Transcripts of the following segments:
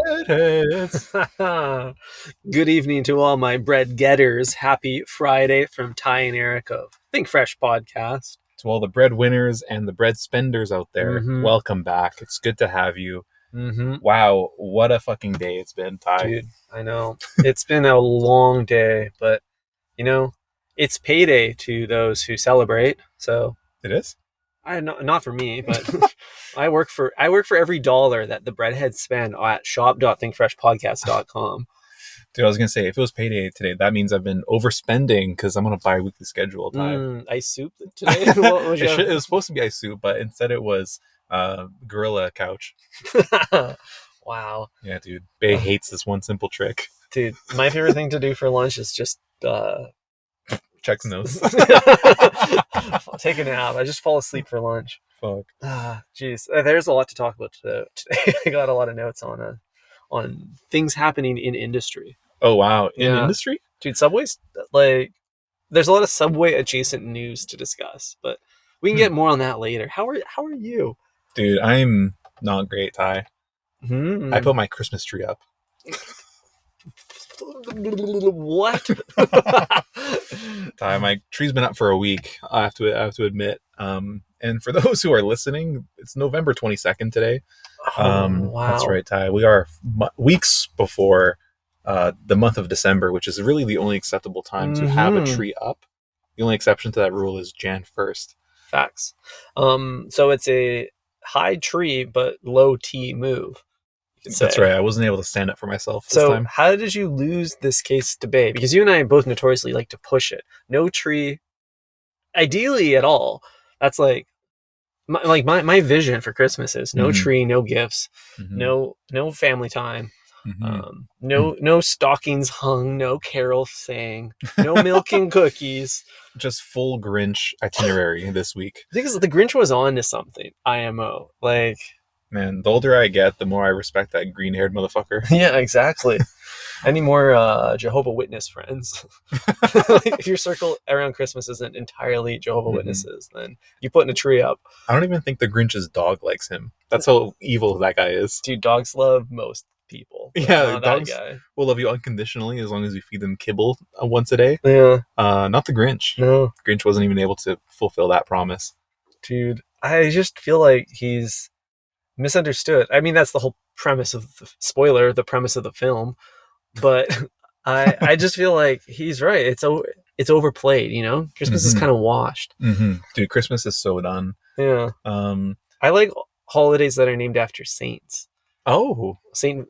Breadheads. Good evening to all my bread getters. Happy Friday from Ty and Eric of Think Fresh Podcast. To all the bread winners and the bread spenders out there, Mhm. welcome back. It's good to have you. Mm-hmm. Wow, what a fucking day it's been, Ty. Dude, I know. It's been a long day, but, you know, it's payday to those who celebrate. So, It is? not for me, but I work for every dollar that the breadheads spend at shop.thinkfreshpodcast.com. Dude, I was going to say, if it was payday today, that means I've been overspending because I'm on a bi-weekly schedule, Ty. Ice soup today? What was It was supposed to be ice soup, but instead it was gorilla couch. Wow. Yeah, dude. Bay hates this one simple trick. Dude, my favorite thing to do for lunch is just Checks nose. take a nap. I just fall asleep for lunch. Fuck. Jeez, there's a lot to talk about today. I got a lot of notes on things happening in industry. Oh, wow. In industry? Dude, Subway's, like, there's a lot of Subway adjacent news to discuss, but we can get more on that later. How are you? Dude, I'm not great, Ty. I put my Christmas tree up. What? Ty, my tree's been up for a week. I have to admit. And for those who are listening, it's November 22nd today. Wow. That's right, Ty. We are weeks before the month of December, which is really the only acceptable time to have a tree up. The only exception to that rule is Jan 1st. Facts. So it's a high tree but low T move. That's right. I wasn't able to stand up for myself this time. So how did you lose this case debate? Because you and I both notoriously like to push it. No tree, ideally at all. That's like my vision for Christmas is no tree, no gifts, no family time, no stockings hung, no carol sang, no milk and cookies. Just full Grinch itinerary this week. Because the Grinch was on to something. IMO. Like, man, the older I get, the more I respect that green-haired motherfucker. Yeah, exactly. Any more Jehovah Witness friends? If your circle around Christmas isn't entirely Jehovah Witnesses, then you putting a tree up. I don't even think the Grinch's dog likes him. That's how evil that guy is. Dude, dogs love most people. Yeah, dogs will love you unconditionally as long as you feed them kibble once a day. Yeah. Not the Grinch. No. Grinch wasn't even able to fulfill that promise. Dude, I just feel like he's misunderstood. I mean, that's the whole premise of the premise of the film. But I just feel like he's right. It's overplayed, you know? Christmas is kind of washed. Dude, Christmas is so done. Yeah. I like holidays that are named after saints. Oh. Saint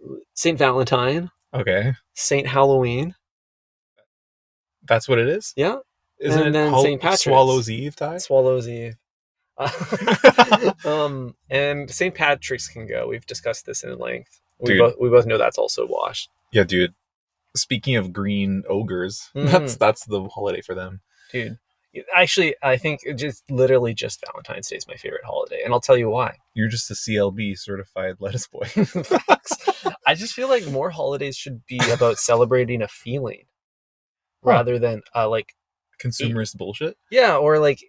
Valentine. Okay. Saint Halloween. That's what it is? Yeah. Isn't it St. Patrick's? Swallow's Eve, Ty? Swallow's Eve. And St. Patrick's can go. We've discussed this in length. We both know that's also washed. Yeah, dude. Speaking of green ogres, that's the holiday for them. Dude. Actually, I think literally just Valentine's Day is my favorite holiday, and I'll tell you why. You're just a CLB certified lettuce boy. Facts. I just feel like more holidays should be about celebrating a feeling rather than like consumerist bullshit. Yeah, or like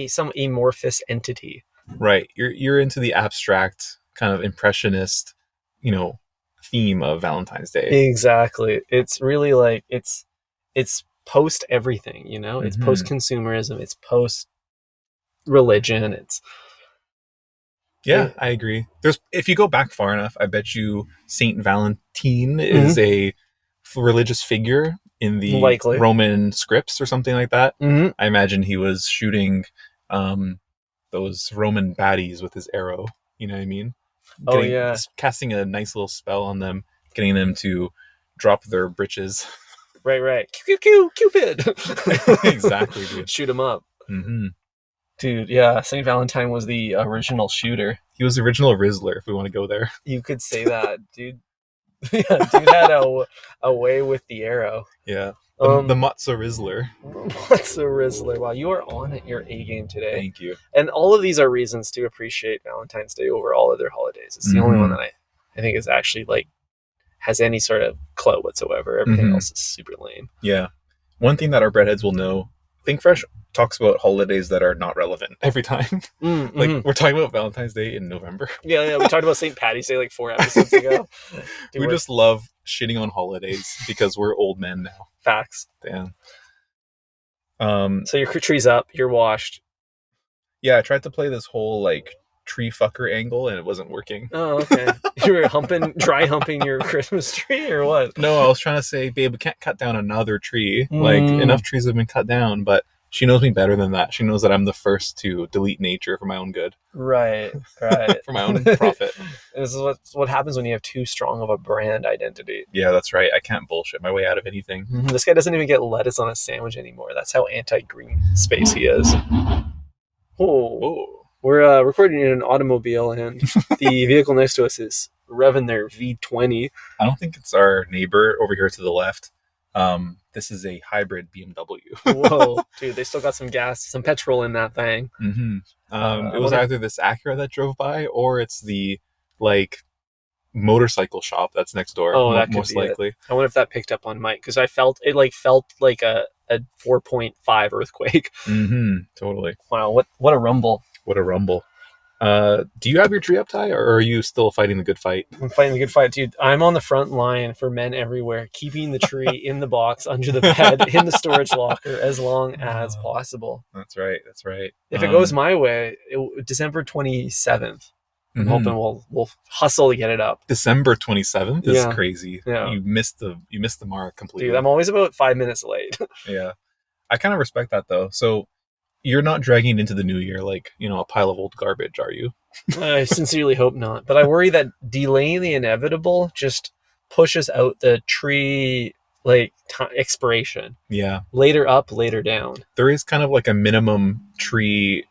some amorphous entity. Right. You're into the abstract kind of impressionist, theme of Valentine's Day. Exactly. It's really like it's post everything, it's post consumerism, it's post religion. I agree. If you go back far enough, I bet you Saint Valentine is a religious figure in the Roman scripts or something like that. I imagine he was shooting those Roman baddies with his arrow. You know what I mean? Casting a nice little spell on them, getting them to drop their britches. Right. Cupid. Exactly, dude. Shoot him up. Dude, yeah, St. Valentine was the original shooter. He was the original Rizzler, if we want to go there. You could say that, dude. Yeah, dude had a way with the arrow. Yeah. The Mozzarizzler. Mozzarizzler. Wow, you are on at your A game today. Thank you. And all of these are reasons to appreciate Valentine's Day over all other holidays. It's the only one that I think is actually has any sort of clout whatsoever. Everything else is super lame. Yeah. One thing that our breadheads will know, Think Fresh talks about holidays that are not relevant every time. Like we're talking about Valentine's Day in November. Yeah, we talked about St. Patty's Day like 4 episodes ago. We just love shitting on holidays because we're old men now. Facts. Damn. So your tree's up, you're washed. Yeah, I tried to play this whole like tree fucker angle and it wasn't working. Oh, okay. You were dry humping your Christmas tree or what? No, I was trying to say, babe, we can't cut down another tree. Like enough trees have been cut down, but she knows me better than that. She knows that I'm the first to delete nature for my own good. Right. For my own profit. This is what happens when you have too strong of a brand identity. Yeah, that's right. I can't bullshit my way out of anything. This guy doesn't even get lettuce on a sandwich anymore. That's how anti-green space he is. Oh. We're recording in an automobile, and the vehicle next to us is revving their V20. I don't think it's our neighbor over here to the left. This is a hybrid BMW. Whoa, dude, they still got some gas, some petrol in that thing. It was either this Acura that drove by, or it's the like motorcycle shop that's next door. Oh, that most likely. I wonder if that picked up on Mike, because I felt like a 4.5 earthquake. Totally. Wow, what a rumble. What a rumble. Do you have your tree up, Ty, or are you still fighting the good fight? I'm fighting the good fight, dude. I'm on the front line for men everywhere, keeping the tree in the box, under the bed, in the storage locker, as long as possible. That's right. If it goes my way, December 27th, I'm hoping we'll hustle to get it up. December 27th is crazy. Yeah. You missed the mark completely. Dude, I'm always about 5 minutes late. Yeah. I kind of respect that, though. So you're not dragging into the new year like, a pile of old garbage, are you? I sincerely hope not. But I worry that delaying the inevitable just pushes out the tree expiration. Yeah. Later up, later down. There is kind of like a minimum tree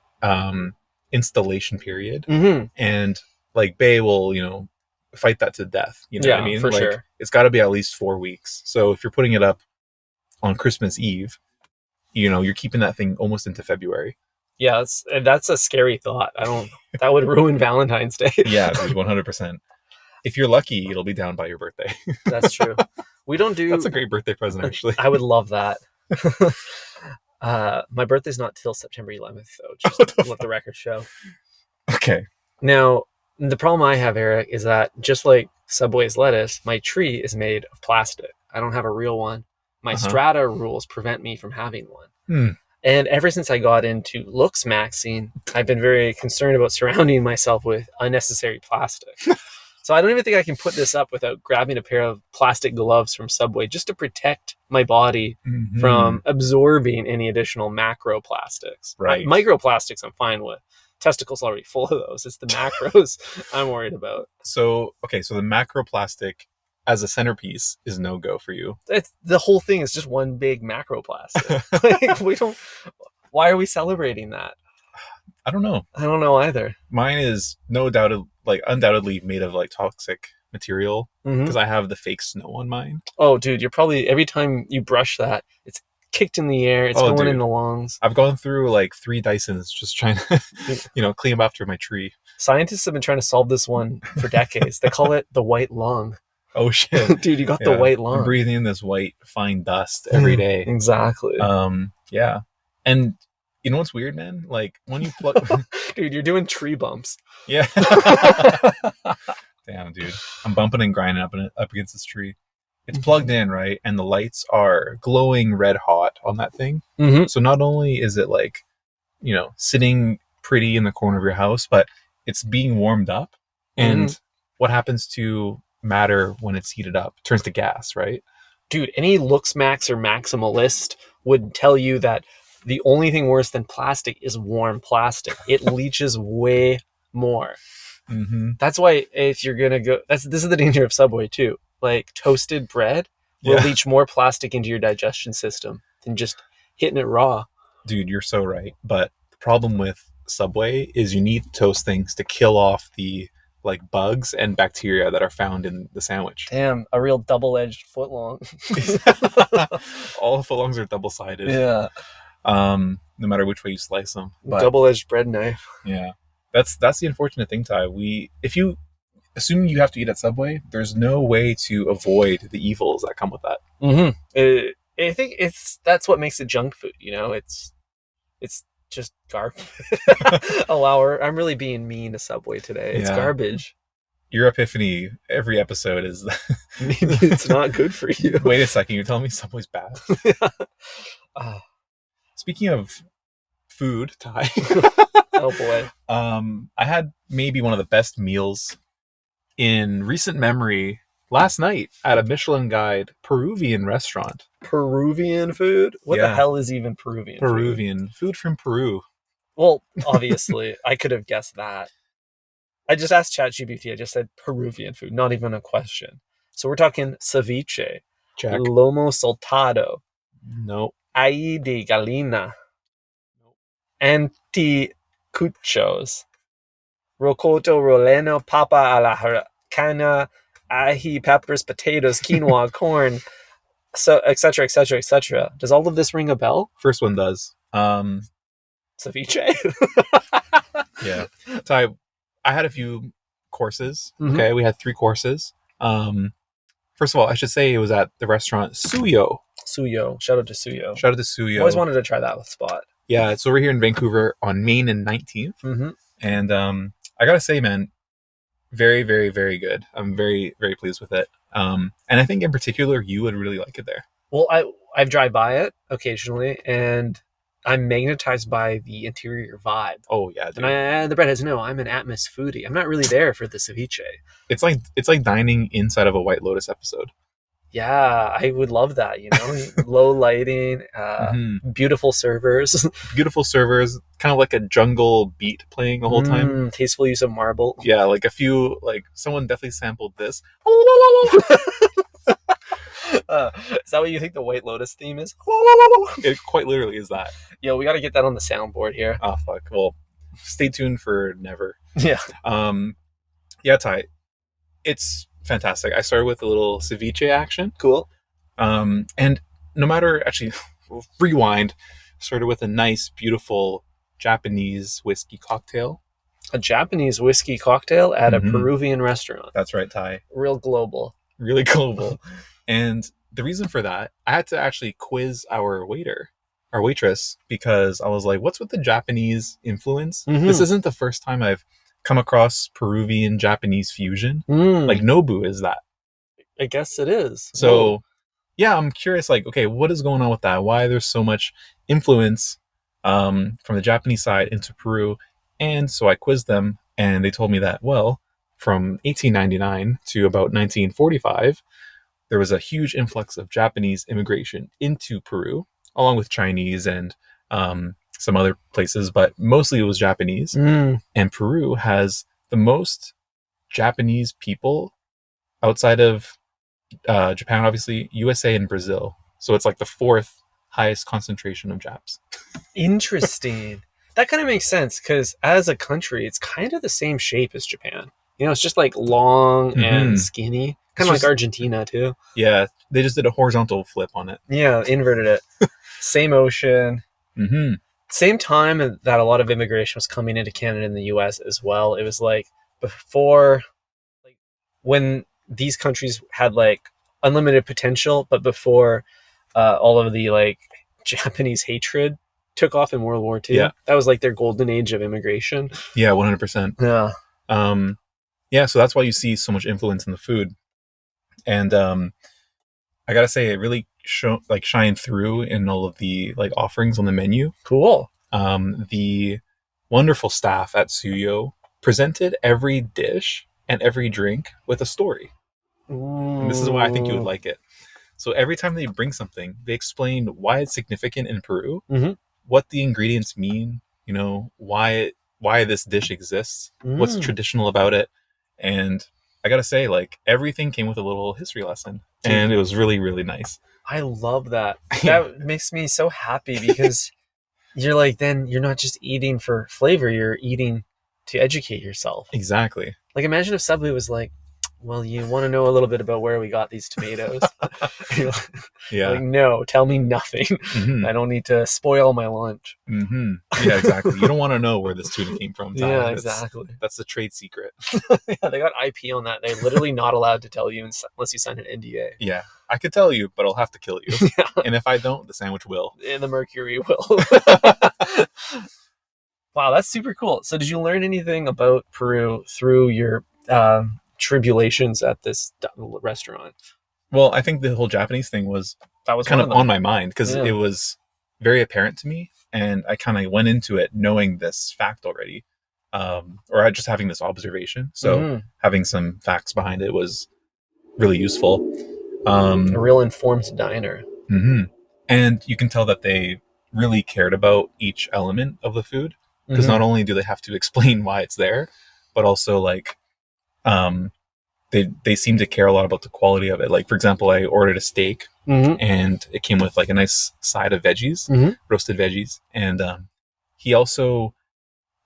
installation period. And like Bay will, fight that to death. You know what I mean? For sure. It's got to be at least 4 weeks. So if you're putting it up on Christmas Eve, you're keeping that thing almost into February. Yeah, that's a scary thought. That would ruin Valentine's Day. Yeah, 100%. If you're lucky, it'll be down by your birthday. That's true. We don't do... That's a great birthday present, actually. I would love that. My birthday's not till September 11th, though. Just let the record show. Okay. Now, the problem I have, Eric, is that just like Subway's lettuce, my tree is made of plastic. I don't have a real one. My strata rules prevent me from having one. And ever since I got into Looks Maxine, I've been very concerned about surrounding myself with unnecessary plastic. So I don't even think I can put this up without grabbing a pair of plastic gloves from Subway just to protect my body from absorbing any additional macroplastics. Right. Microplastics I'm fine with. Testicles already full of those. It's the macros I'm worried about. So the macroplastic as a centerpiece is no go for you. The whole thing is just one big macroplastic. Why are we celebrating that? I don't know. I don't know either. Mine is undoubtedly made of like toxic material because I have the fake snow on mine. Oh, dude, you're probably, every time you brush that, it's kicked in the air. It's going in the lungs. I've gone through like 3 Dysons just trying to, clean up after my tree. Scientists have been trying to solve this one for decades. They call it the white lung. Oh shit. Dude, you got the white lung. I'm breathing in this white fine dust every day. Exactly. Yeah. And you know what's weird, man? Like when you plug dude, you're doing tree bumps. Yeah. Damn, dude. I'm bumping and grinding up against this tree. It's plugged in, right? And the lights are glowing red hot on that thing. So not only is it like, sitting pretty in the corner of your house, but it's being warmed up. And what happens to matter when it's heated up? It turns to gas, right? Dude, any Looks Max or Maximalist would tell you that the only thing worse than plastic is warm plastic. It leaches way more. That's why if you're gonna go, this is the danger of Subway too. Like toasted bread will leach more plastic into your digestion system than just hitting it raw. Dude, you're so right. But the problem with Subway is you need to toast things to kill off the like bugs and bacteria that are found in the sandwich. Damn, a real double-edged footlong. All footlongs are double-sided. Yeah. No matter which way you slice them. But, double-edged bread knife. Yeah. That's the unfortunate thing, Ty. Assuming you have to eat at Subway, there's no way to avoid the evils that come with that. I think that's what makes it junk food. It's just garbage. I'm really being mean to Subway today. It's garbage. Your epiphany every episode is that maybe it's not good for you. Wait a second, you're telling me Subway's bad? Speaking of food, Ty. Oh boy. I had maybe one of the best meals in recent memory last night at a Michelin Guide Peruvian restaurant. Peruvian food? What the hell is even Peruvian food from Peru. Well, obviously, I could have guessed that. I just asked ChatGPT. I just said Peruvian food, not even a question. So we're talking ceviche, check. Lomo saltado, nope. Ají de gallina, nope. Anticuchos, rocoto roleno, papa a la cana, ají, peppers, potatoes, quinoa, corn, so etc., etc., etc. Does all of this ring a bell? First one does. Ceviche. Yeah. Ty, I had a few courses. Okay, we had 3 courses. First of all, I should say it was at the restaurant Suyo. Shout out to Suyo. I always wanted to try that spot. Yeah, it's over here in Vancouver on Main and 19th. And I gotta say, man, very, very, very good. I'm very, very pleased with it. And I think in particular, you would really like it there. Well, I drive by it occasionally, and I'm magnetized by the interior vibe. Oh yeah, dude. And the breadheads know I'm an Atmos foodie. I'm not really there for the ceviche. It's like dining inside of a White Lotus episode. Yeah, I would love that. Low lighting, beautiful servers. Beautiful servers, kind of like a jungle beat playing the whole time. Tasteful use of marble. Yeah, like someone definitely sampled this. Is that what you think the White Lotus theme is? It quite literally is that. Yo, we got to get that on the soundboard here. Oh fuck. Well, stay tuned for never. Yeah. Yeah, Ty. It's fantastic. I started with a little ceviche action. Cool. And no matter, actually, rewind. Started with a nice, beautiful Japanese whiskey cocktail. A Japanese whiskey cocktail at a Peruvian restaurant. That's right, Ty. Real global. Really global. And the reason for that, I had to actually quiz our waitress, because I was like, what's with the Japanese influence? This isn't the first time I've come across Peruvian Japanese fusion. Like Nobu is that. I guess it is. So yeah, I'm curious, like, okay, what is going on with that? Why there's so much influence from the Japanese side into Peru? And so I quizzed them, and they told me that, well, from 1899 to about 1945, there was a huge influx of Japanese immigration into Peru, along with Chinese and some other places, but mostly it was Japanese. And Peru has the most Japanese people outside of Japan, obviously, USA and Brazil. So it's like the 4th highest concentration of Japs. Interesting. That kind of makes sense, because as a country, it's kind of the same shape as Japan. It's just like long and skinny. Kind of like Argentina, too. Yeah, they just did a horizontal flip on it. Yeah, inverted it. Same ocean. Same time that a lot of immigration was coming into Canada and the US as well. It was like before, like when these countries had like unlimited potential, but before all of the like Japanese hatred took off in World War II. Yeah. That was like their golden age of immigration. Yeah, 100%. Yeah. Yeah, so that's why you see so much influence in the food. And I gotta say, it really shined through in all of the like offerings on the menu. Cool. The wonderful staff at Suyo presented every dish and every drink with a story. And this is why I think you would like it. So every time they bring something, they explain why it's significant in Peru, what the ingredients mean, why this dish exists, what's traditional about it. And I gotta say, like, everything came with a little history lesson, and it was really, really nice. I love that. That makes me so happy, because you're like, then you're not just eating for flavor, you're eating to educate yourself. Exactly. Like, imagine if Subway was like, well, you want to know a little bit about where we got these tomatoes? Yeah. Like, no, tell me nothing. Mm-hmm. I don't need to spoil my lunch. Mm-hmm. Yeah, exactly. You don't want to know where this tuna came from. Ty. Yeah, exactly. That's the trade secret. Yeah, they got IP on that. They're literally not allowed to tell you unless you sign an NDA. Yeah, I could tell you, but I'll have to kill you. Yeah. And if I don't, the sandwich will. And the mercury will. Wow, that's super cool. So did you learn anything about Peru through your tribulations at this restaurant? Well, I think the whole Japanese thing was kind of on my mind because it was very apparent to me, and I kind of went into it knowing this fact already, or just having this observation. So having some facts behind it was really useful. A real informed diner. Mm-hmm. And you can tell that they really cared about each element of the food, because not only do they have to explain why it's there, but also like they seem to care a lot about the quality of it. Like, for example, I ordered a steak and it came with like a nice side of veggies, roasted veggies, and he also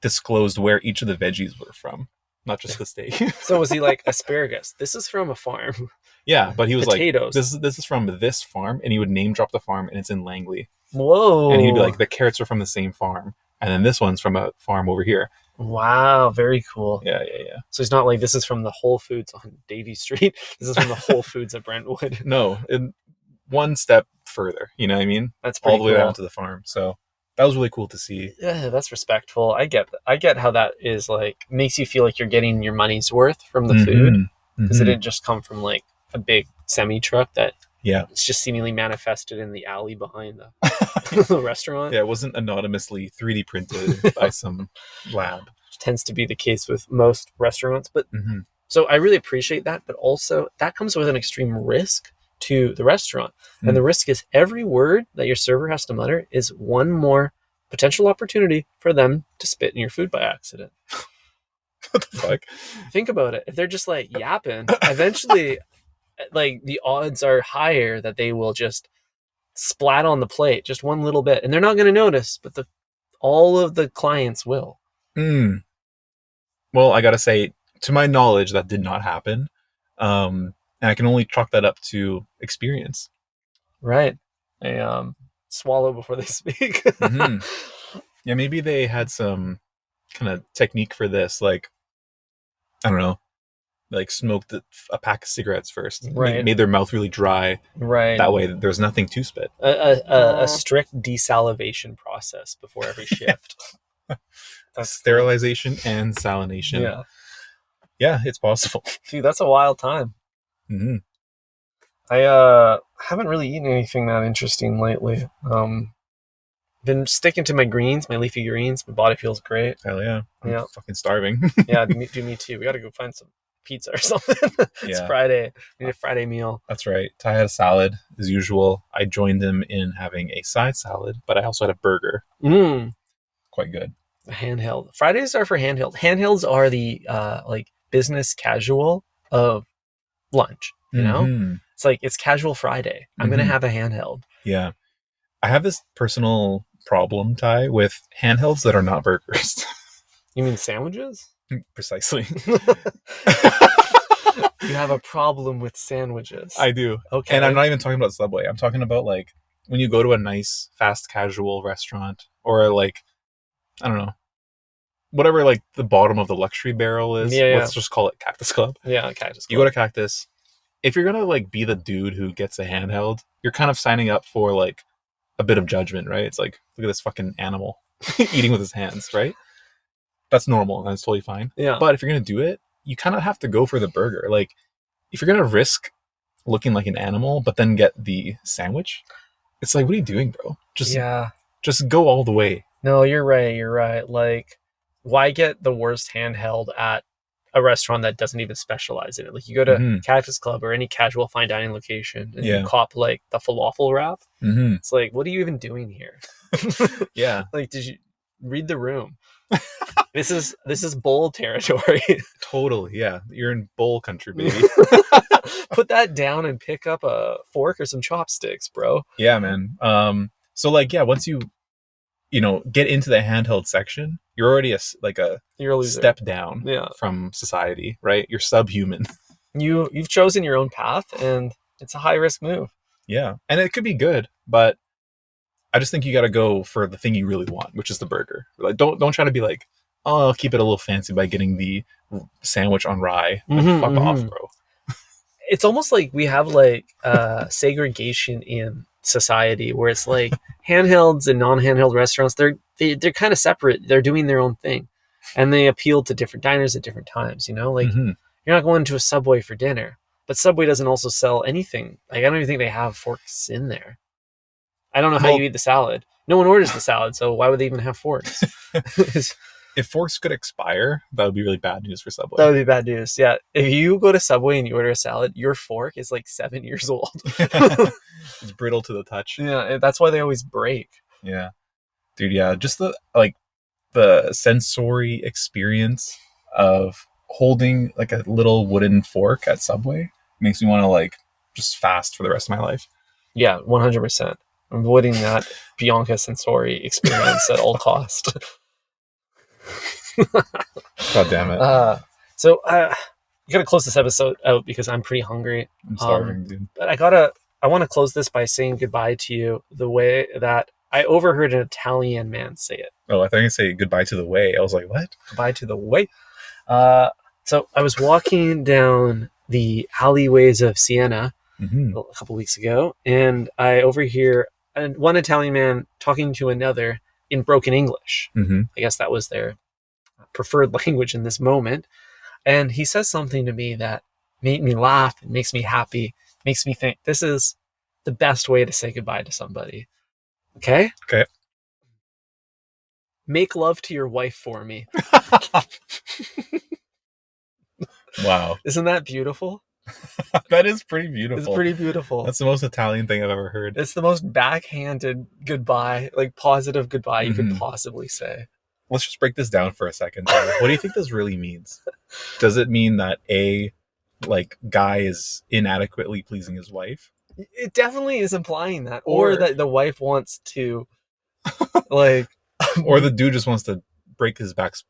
disclosed where each of the veggies were from, not just the steak. So was he like, asparagus, this is from a farm? Yeah, but he was potatoes. Like, this is from this farm, and he would name drop the farm, and it's in Langley. Whoa. And he'd be like, the carrots are from the same farm, and then this one's from a farm over here. Wow, very cool. Yeah. So it's not like this is from the Whole Foods on Davie Street. This is from the Whole Foods at Brentwood. No, one step further, you know what I mean? That's pretty all the way down to the farm. So that was really cool to see. Yeah, that's respectful. I get how that is, like, makes you feel like you're getting your money's worth from the food, because it didn't just come from like a big semi truck that it's just seemingly manifested in the alley behind the restaurant. Yeah, it wasn't anonymously 3D printed by some lab. Which tends to be the case with most restaurants. But so I really appreciate that, but also that comes with an extreme risk to the restaurant. And the risk is every word that your server has to mutter is one more potential opportunity for them to spit in your food by accident. What the fuck? Think about it. If they're just like yapping, eventually like the odds are higher that they will just splat on the plate just one little bit, and they're not going to notice, but all of the clients will. Well, I gotta say, to my knowledge, that did not happen, and I can only chalk that up to experience. Right. They swallow before they speak. Yeah, maybe they had some kind of technique for this, like, I don't know, like smoked a pack of cigarettes first, right? Made their mouth really dry, right? That way, there's nothing to spit. A strict desalivation process before every shift. That's sterilization and salination. Yeah, it's possible. Dude, that's a wild time. I haven't really eaten anything that interesting lately. Been sticking to my greens, my leafy greens. My body feels great. Hell yeah. I'm fucking starving. Yeah, me too. We got to go find some pizza or something. It's Friday. We need a Friday meal. That's right. Ty had a salad as usual. I joined him in having a side salad, but I also had a burger. Quite good. A handheld. Fridays are for handheld. Handhelds are the like business casual of lunch. You know, it's like it's casual Friday. I'm gonna have a handheld. Yeah, I have this personal problem, Ty, with handhelds that are not burgers. You mean sandwiches? Precisely. You have a problem with sandwiches. I do. Okay. And I'm not even talking about Subway. I'm talking about like when you go to a nice fast casual restaurant, or like, I don't know, whatever like the bottom of the luxury barrel is. Let's just call it Cactus Club. Yeah, Cactus Club. You go to Cactus. If you're gonna like be the dude who gets a handheld, you're kind of signing up for like a bit of judgment, right? It's like, look at this fucking animal eating with his hands, right? That's normal. That's totally fine. Yeah. But if you're gonna do it, you kind of have to go for the burger. Like, if you're gonna risk looking like an animal, but then get the sandwich, it's like, what are you doing, bro? Just go all the way. No, you're right. You're right. Like, why get the worst handheld at a restaurant that doesn't even specialize in it? Like, you go to Cactus Club or any casual fine dining location and you cop like the falafel wrap. It's like, what are you even doing here? Yeah. Like, did you read the room? This is bowl territory. Totally. Yeah. You're in bowl country, baby. Put that down and pick up a fork or some chopsticks, bro. Yeah, man. So like, yeah, once you get into the handheld section, you're already you're a loser. step down from society, right? You're subhuman. You've chosen your own path, and it's a high risk move. Yeah, and it could be good, but I just think you got to go for the thing you really want, which is the burger. Like, don't try to be like, oh, I'll keep it a little fancy by getting the sandwich on rye. Like, fuck off, bro. It's almost like we have like segregation in society where it's like handhelds and non-handheld restaurants. They're kind of separate. They're doing their own thing, and they appeal to different diners at different times. You know, like you're not going to a Subway for dinner, but Subway doesn't also sell anything. Like I don't even think they have forks in there. I don't know how you eat the salad. No one orders the salad, so why would they even have forks? If forks could expire, that would be really bad news for Subway. That would be bad news. Yeah. If you go to Subway and you order a salad, your fork is like 7 years old. It's brittle to the touch. Yeah, that's why they always break. Yeah. Dude, yeah. Just the sensory experience of holding like a little wooden fork at Subway makes me want to like just fast for the rest of my life. Yeah, 100%. I'm avoiding that Bianca sensory experience at all cost. God damn it. So you gotta close this episode out because I'm pretty hungry. I'm starving, dude. But I want to close this by saying goodbye to you the way that I overheard an Italian man say it. Oh, I thought you say goodbye to the way. I was like, what? Goodbye to the way. So I was walking down the alleyways of Siena a couple weeks ago, and I overhear one Italian man talking to another in broken English. I guess that was their preferred language in this moment. And he says something to me that made me laugh, it makes me happy, makes me think this is the best way to say goodbye to somebody. Okay? Okay. Make love to your wife for me. Wow. Isn't that beautiful? That is pretty beautiful. It's pretty beautiful. That's the most Italian thing I've ever heard. It's the most backhanded goodbye, like positive goodbye you could possibly say. Let's just break this down for a second. What do you think this really means? Does it mean that a guy is inadequately pleasing his wife? It definitely is implying that, or that the wife wants to, like, or the dude just wants to break the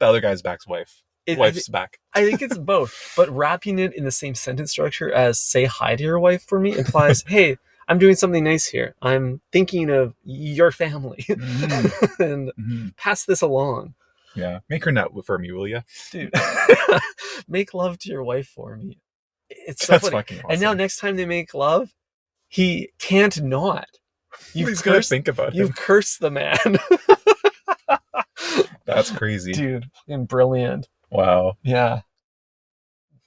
other guy's wife's back. I think it's both, but wrapping it in the same sentence structure as "say hi to your wife for me" implies, "Hey, I'm doing something nice here. I'm thinking of your family, and pass this along." Yeah, make her nut for me, will you, dude? Make love to your wife for me. It's so That's funny. fucking awesome. And now next time they make love, he can't not. He's gonna think about it. You've cursed the man. That's crazy, dude. Fucking brilliant. Wow. Yeah.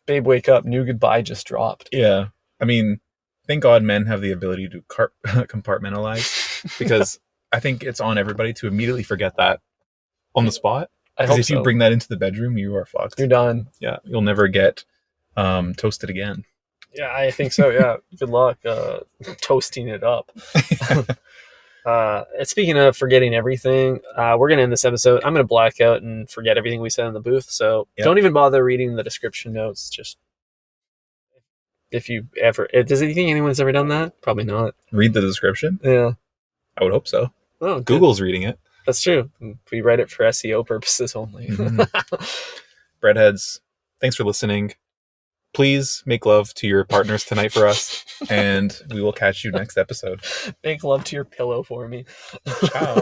Babe, wake up. New goodbye just dropped. Yeah. I mean, thank God men have the ability to compartmentalize, because I think it's on everybody to immediately forget that on the spot. Because if you bring that into the bedroom, you are fucked. You're done. Yeah. You'll never get toasted again. Yeah, I think so. Yeah. Good luck toasting it up. Speaking of forgetting everything, we're going to end this episode. I'm going to black out and forget everything we said in the booth. So don't even bother reading the description notes. Just if you ever, does you think anyone's ever done that? Probably not. Read the description? Yeah. I would hope so. Oh, Google's reading it. That's true. We write it for SEO purposes only. Breadheads, thanks for listening. Please make love to your partners tonight for us, and we will catch you next episode. Make love to your pillow for me. Ciao.